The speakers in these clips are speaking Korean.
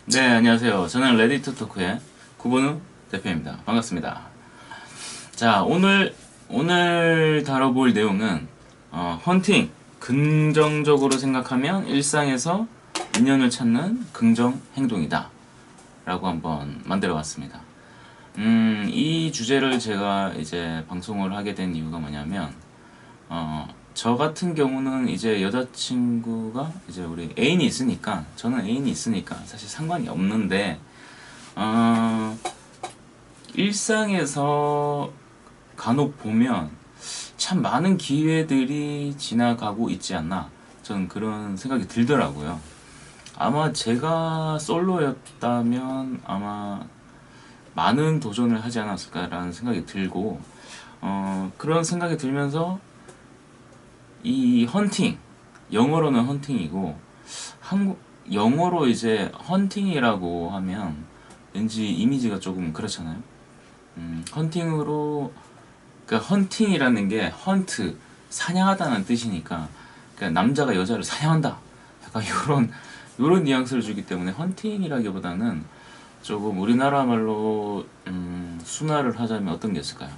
네, 안녕하세요. 저는 레디투 토크의 구본우 대표입니다. 반갑습니다. 자, 오늘 다뤄볼 내용은, 헌팅. 긍정적으로 생각하면 일상에서 인연을 찾는 긍정 행동이다. 라고 한번 만들어 봤습니다. 이 주제를 제가 이제 방송을 하게 된 이유가 뭐냐면, 저 같은 경우는 이제 여자친구가 이제 우리 애인이 있으니까, 저는 애인이 있으니까 사실 상관이 없는데, 어, 일상에서 간혹 보면 참 많은 기회들이 지나가고 있지 않나, 저는 그런 생각이 들더라고요. 아마 제가 솔로였다면 아마 많은 도전을 하지 않았을까라는 생각이 들고, 그런 생각이 들면서 이 헌팅, 영어로는 헌팅이고, 영어로 이제 헌팅이라고 하면 왠지 이미지가 조금 그렇잖아요. 헌팅으로, 그러니까 헌팅이라는 게 헌트, 사냥하다는 뜻이니까, 그러니까 남자가 여자를 사냥한다. 약간 요런 뉘앙스를 주기 때문에 헌팅이라기보다는 조금 우리나라 말로, 순화를 하자면 어떤 게 있을까요?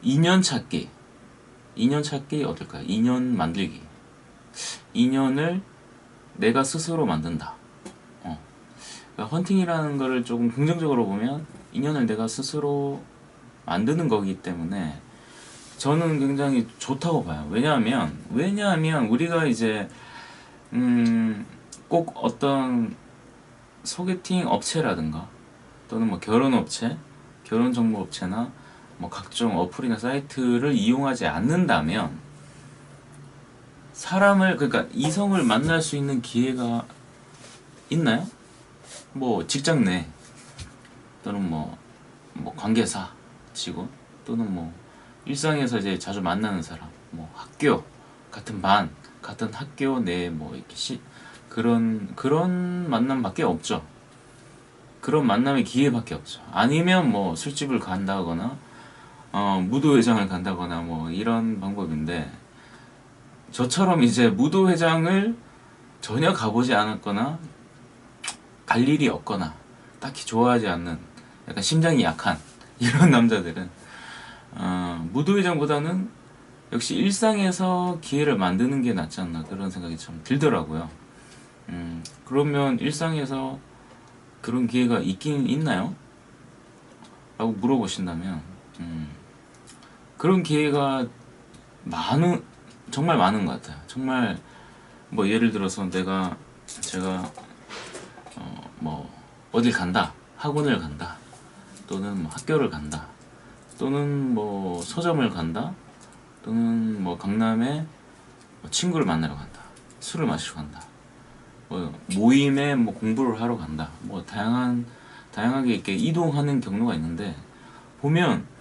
인연 찾기. 인연 찾기 어떨까요? 인연 만들기. 인연을 내가 스스로 만든다. 그러니까 헌팅이라는 거를 조금 긍정적으로 보면 인연을 내가 스스로 만드는 거기 때문에 저는 굉장히 좋다고 봐요. 왜냐하면 우리가 이제 꼭 어떤 소개팅 업체라든가 또는 뭐 결혼 업체, 결혼 정보 업체나 뭐 각종 어플이나 사이트를 이용하지 않는다면 그러니까 이성을 만날 수 있는 기회가 있나요? 뭐 직장 내 또는 뭐 관계사, 직원 또는 뭐 일상에서 이제 자주 만나는 사람, 뭐 학교 같은 반, 같은 학교 내 뭐 이렇게 그런 만남밖에 없죠. 그런 만남의 기회밖에 없죠. 아니면 뭐 술집을 간다거나 무도회장을 간다거나 뭐 이런 방법인데, 저처럼 이제 무도회장을 전혀 가보지 않았거나 갈 일이 없거나 딱히 좋아하지 않는 약간 심장이 약한 이런 남자들은 무도회장보다는 역시 일상에서 기회를 만드는 게 낫지 않나, 그런 생각이 참 들더라고요. 그러면 일상에서 그런 기회가 있긴 있나요? 라고 물어보신다면, 그런 기회가 많은, 정말 많은 것 같아요. 정말, 뭐, 예를 들어서 제가, 뭐, 어딜 간다. 학원을 간다. 또는 뭐 학교를 간다. 또는 뭐, 서점을 간다. 또는 뭐, 강남에 뭐 친구를 만나러 간다. 술을 마시러 간다. 뭐, 모임에 뭐 공부를 하러 간다. 뭐, 다양하게 이렇게 이동하는 경로가 있는데, 보면,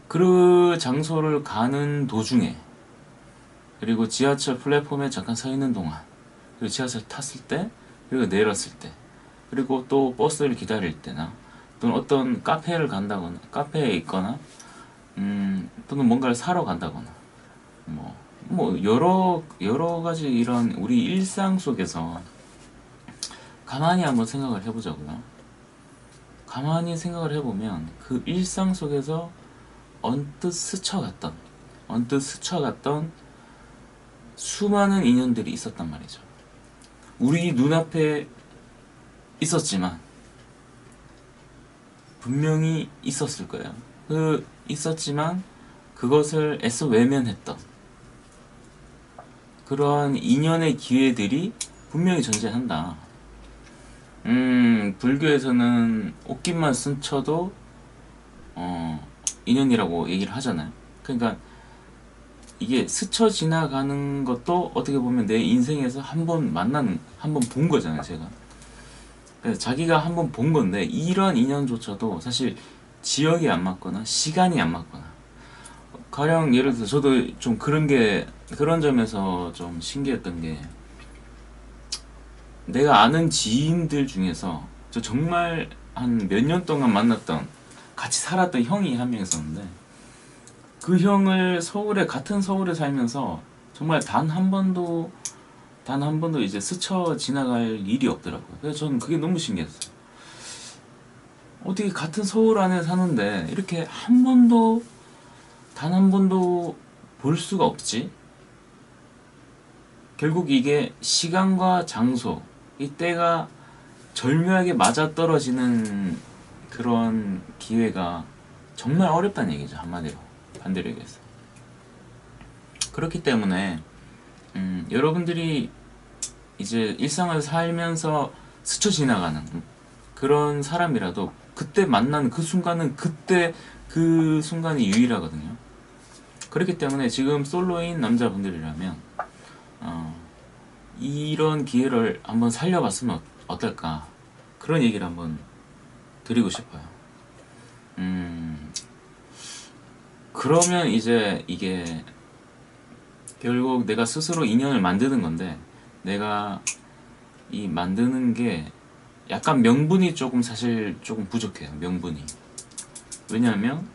그 장소를 가는 도중에, 그리고 지하철 플랫폼에 잠깐 서 있는 동안, 그리고 지하철 탔을 때, 그리고 내렸을 때, 그리고 또 버스를 기다릴 때나, 또는 어떤 카페를 간다거나, 카페에 있거나, 또는 뭔가를 사러 간다거나, 여러 가지 이런 우리 일상 속에서 가만히 한번 생각을 해보자고요. 가만히 생각을 해보면 그 일상 속에서 언뜻 스쳐갔던 수많은 인연들이 있었단 말이죠. 우리 눈앞에 있었지만 분명히 있었을 거예요. 있었지만 그것을 애써 외면했던 그러한 인연의 기회들이 분명히 존재한다. 불교에서는 옷깃만 스쳐도 인연이라고 얘기를 하잖아요. 그러니까 이게 스쳐 지나가는 것도 어떻게 보면 내 인생에서 한 번 본 거잖아요, 제가. 그래서 자기가 한 번 본 건데, 이러한 인연조차도 사실 지역이 안 맞거나 시간이 안 맞거나, 가령 예를 들어서 저도 좀 그런 점에서 좀 신기했던 게, 내가 아는 지인들 중에서 저 정말 한 몇 년 동안 만났던, 같이 살았던 형이 한 명 있었는데, 그 형을 같은 서울에 살면서 정말 단 한 번도 단 한 번도 이제 스쳐 지나갈 일이 없더라고요. 그래서 저는 그게 너무 신기했어요. 어떻게 같은 서울 안에 사는데 이렇게 한 번도, 단 한 번도 볼 수가 없지? 결국 이게 시간과 장소, 이 때가 절묘하게 맞아떨어지는 그런 기회가 정말 어렵다는 얘기죠. 한마디로, 반대로 얘기해서. 그렇기 때문에 여러분들이 이제 일상을 살면서 스쳐 지나가는 그런 사람이라도 그때 만난 그 순간은 그때 그 순간이 유일하거든요. 그렇기 때문에 지금 솔로인 남자분들이라면 이런 기회를 한번 살려봤으면 어떨까, 그런 얘기를 한번 드리고 싶어요. 그러면 이제 이게 결국 내가 스스로 인연을 만드는 건데, 내가 이 만드는 게 약간 명분이 조금 사실 조금 부족해요. 명분이. 왜냐하면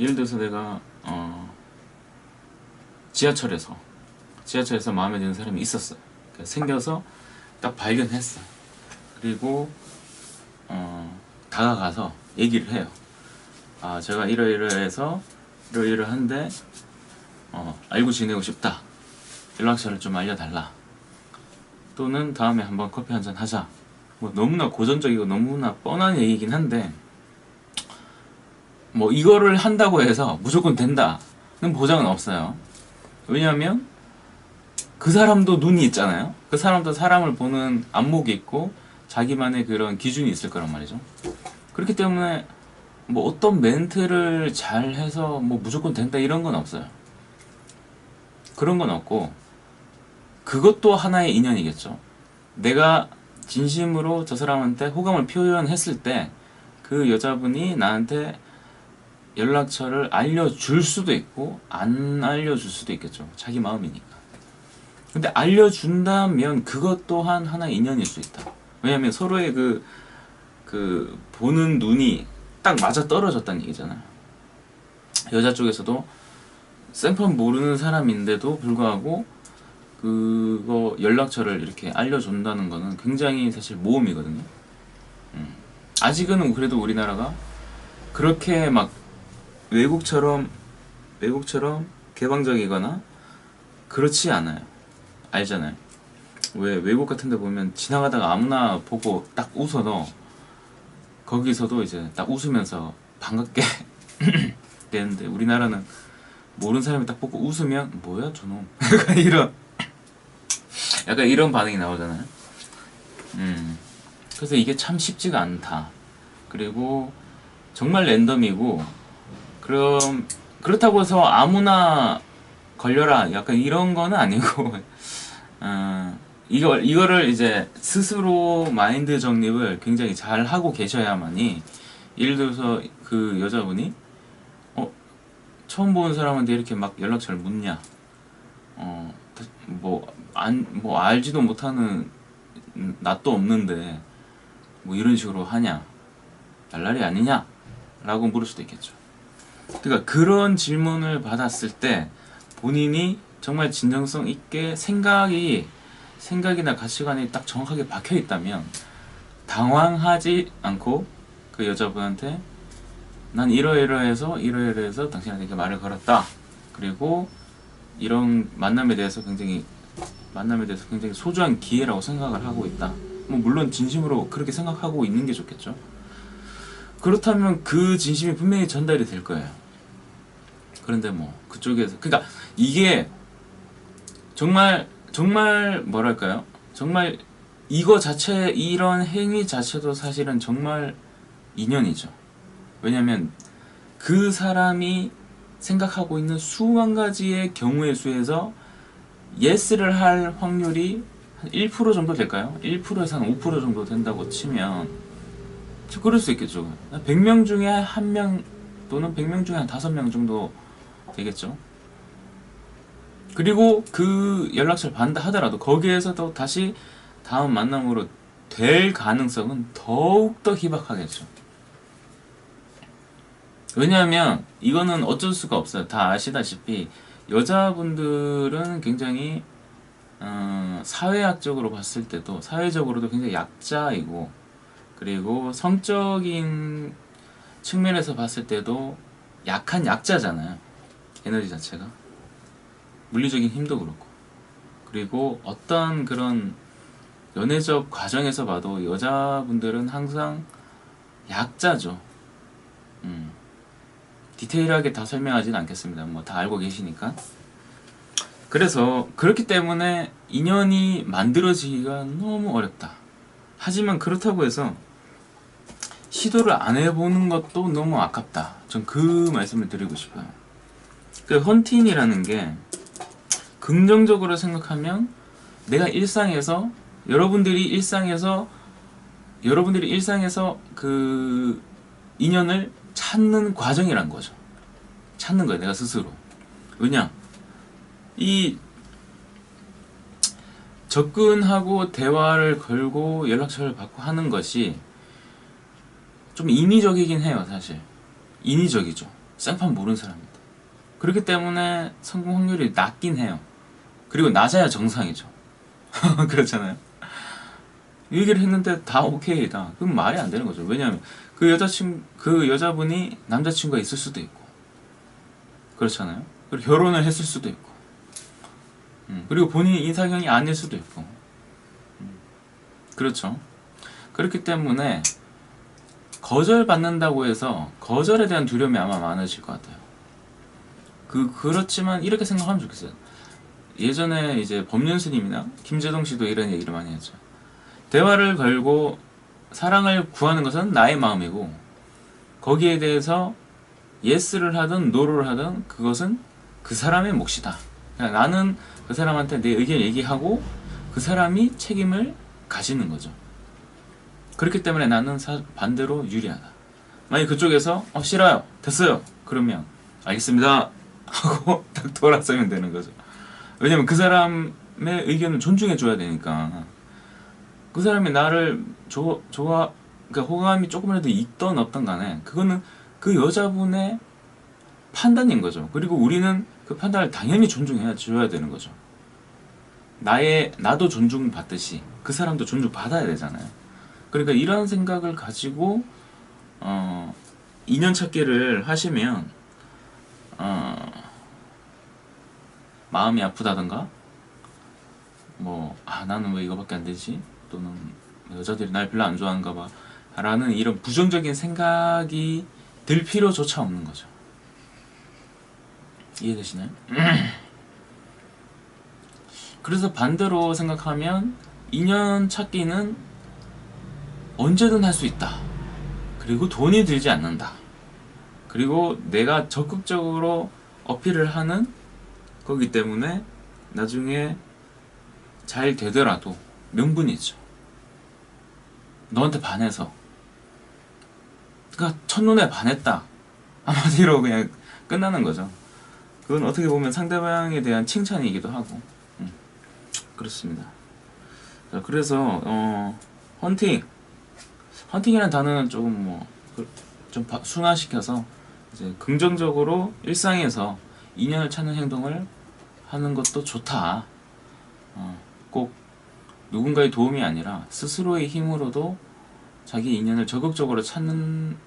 예를 들어서 내가 지하철에서 마음에 드는 사람이 있었어요. 생겨서 딱 발견했어. 그리고 다가가서 얘기를 해요. 아, 제가 이러이러해서 이러이러한데 알고 지내고 싶다. 연락처를 좀 알려달라. 또는 다음에 한번 커피 한잔 하자. 뭐 너무나 고전적이고 너무나 뻔한 얘기긴 한데, 뭐 이거를 한다고 해서 무조건 된다는 보장은 없어요. 왜냐하면 그 사람도 눈이 있잖아요. 그 사람도 사람을 보는 안목이 있고 자기만의 그런 기준이 있을 거란 말이죠. 그렇기 때문에 뭐 어떤 멘트를 잘 해서 뭐 무조건 된다 이런 건 없어요. 그런 건 없고, 그것도 하나의 인연이겠죠. 내가 진심으로 저 사람한테 호감을 표현했을 때 그 여자분이 나한테 연락처를 알려줄 수도 있고 안 알려줄 수도 있겠죠. 자기 마음이니까. 근데 알려준다면 그것 또한 하나의 인연일 수 있다. 왜냐면 서로의 그 보는 눈이 딱 맞아 떨어졌다는 얘기잖아요. 여자 쪽에서도 생판 모르는 사람인데도 불구하고 그거 연락처를 이렇게 알려준다는 거는 굉장히 사실 모험이거든요. 아직은 그래도 우리나라가 그렇게 막 외국처럼 개방적이거나 그렇지 않아요. 알잖아요. 왜 외국 같은 데 보면 지나가다가 아무나 보고 딱 웃어도 거기서도 이제 딱 웃으면서 반갑게 되는데, 우리나라는 모르는 사람이 딱 보고 웃으면 뭐야 저놈 약간 이런 반응이 나오잖아요. 그래서 이게 참 쉽지가 않다. 그리고 정말 랜덤이고, 그렇다고 해서 아무나 걸려라 약간 이런 거는 아니고 이거를 이제 스스로 마인드 정립을 굉장히 잘 하고 계셔야만이, 예를 들어서 그 여자분이 처음 보는 사람한테 이렇게 막 연락처를 묻냐, 뭐 알지도 못하는 낯도 없는데 뭐 이런 식으로 하냐, 날라리 아니냐 라고 물을 수도 있겠죠. 그러니까 그런 질문을 받았을 때 본인이 정말 진정성 있게 생각이나 가치관이 딱 정확하게 박혀 있다면 당황하지 않고 그 여자분한테 난 이러이러해서 당신한테 이렇게 말을 걸었다. 그리고 이런 만남에 대해서 굉장히 소중한 기회라고 생각을 하고 있다. 뭐 물론 진심으로 그렇게 생각하고 있는 게 좋겠죠. 그렇다면 그 진심이 분명히 전달이 될 거예요. 그런데 뭐 그쪽에서, 그러니까 이게 정말 뭐랄까요? 정말 이런 행위 자체도 사실은 정말 인연이죠. 왜냐면 그 사람이 생각하고 있는 수만 가지의 경우의 수에서 예스를 할 확률이 한 1% 정도 될까요? 1%에서 한 5% 정도 된다고 치면 그럴 수 있겠죠. 100명 중에 한 명 또는 100명 중에 한 5명 정도 되겠죠. 그리고 그 연락처를 받는다 하더라도 거기에서도 다시 다음 만남으로 될 가능성은 더욱더 희박하겠죠. 왜냐하면 이거는 어쩔 수가 없어요. 다 아시다시피 여자분들은 굉장히 사회학적으로 봤을 때도 사회적으로도 굉장히 약자이고, 그리고 성적인 측면에서 봤을 때도 약한 약자잖아요. 에너지 자체가 물리적인 힘도 그렇고, 그리고 어떤 그런 연애적 과정에서 봐도 여자분들은 항상 약자죠. 디테일하게 다 설명하진 않겠습니다. 뭐 다 알고 계시니까. 그래서 그렇기 때문에 인연이 만들어지기가 너무 어렵다. 하지만 그렇다고 해서 시도를 안 해보는 것도 너무 아깝다. 전 그 말씀을 드리고 싶어요. 그 헌팅이라는 게 긍정적으로 생각하면 내가 일상에서 여러분들이 일상에서 그 인연을 찾는 과정이란 거죠. 찾는 거예요, 내가 스스로. 왜냐? 이 접근하고 대화를 걸고 연락처를 받고 하는 것이 좀 인위적이긴 해요, 사실. 인위적이죠. 생판 모르는 사람인데. 그렇기 때문에 성공 확률이 낮긴 해요. 그리고 낮아야 정상이죠. 그렇잖아요. 얘기를 했는데 다 오케이다. 그럼 말이 안 되는 거죠. 왜냐하면 그 여자분이 남자친구가 있을 수도 있고, 그렇잖아요. 그리고 결혼을 했을 수도 있고, 그리고 본인이 이상형이 아닐 수도 있고, 그렇죠. 그렇기 때문에 거절받는다고 해서 거절에 대한 두려움이 아마 많으실 것 같아요. 그렇지만 이렇게 생각하면 좋겠어요. 예전에 이제 법륜 스님이나 김재동 씨도 이런 얘기를 많이 했죠. 대화를 걸고 사랑을 구하는 것은 나의 마음이고, 거기에 대해서 예스를 하든 노를 하든 그것은 그 사람의 몫이다. 그러니까 나는 그 사람한테 내 의견을 얘기하고 그 사람이 책임을 가지는 거죠. 그렇기 때문에 나는 반대로 유리하다. 만약 그쪽에서 싫어요, 됐어요, 그러면 알겠습니다 하고 딱 돌아서면 되는 거죠. 왜냐면 그 사람의 의견을 존중해 줘야 되니까. 그 사람이 나를 그러니까 호감이 조금이라도 있던 없던 간에 그거는 그 여자분의 판단인 거죠. 그리고 우리는 그 판단을 당연히 존중해 줘야 되는 거죠. 나도 존중받듯이 그 사람도 존중받아야 되잖아요. 그러니까 이런 생각을 가지고 인연 찾기를 하시면 마음이 아프다던가, 나는 왜 이거밖에 안 되지? 또는 여자들이 날 별로 안 좋아하는가 봐 라는 이런 부정적인 생각이 들 필요조차 없는 거죠. 이해되시나요? 그래서 반대로 생각하면 인연 찾기는 언제든 할 수 있다. 그리고 돈이 들지 않는다. 그리고 내가 적극적으로 어필을 하는 거기 때문에 나중에 잘 되더라도 명분이 있죠. 너한테 반해서, 그러니까 첫눈에 반했다, 한마디로 그냥 끝나는 거죠. 그건 어떻게 보면 상대방에 대한 칭찬이기도 하고. 그렇습니다. 자, 그래서 헌팅이라는 단어는 조금 좀 순화시켜서 이제 긍정적으로 일상에서 인연을 찾는 행동을 하는 것도 좋다. 꼭 누군가의 도움이 아니라 스스로의 힘으로도 자기 인연을 적극적으로 찾는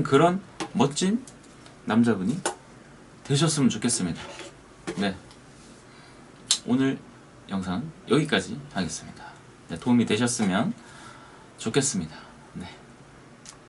그런 멋진 남자분이 되셨으면 좋겠습니다. 네, 오늘 영상은 여기까지 하겠습니다. 네, 도움이 되셨으면 좋겠습니다. 네.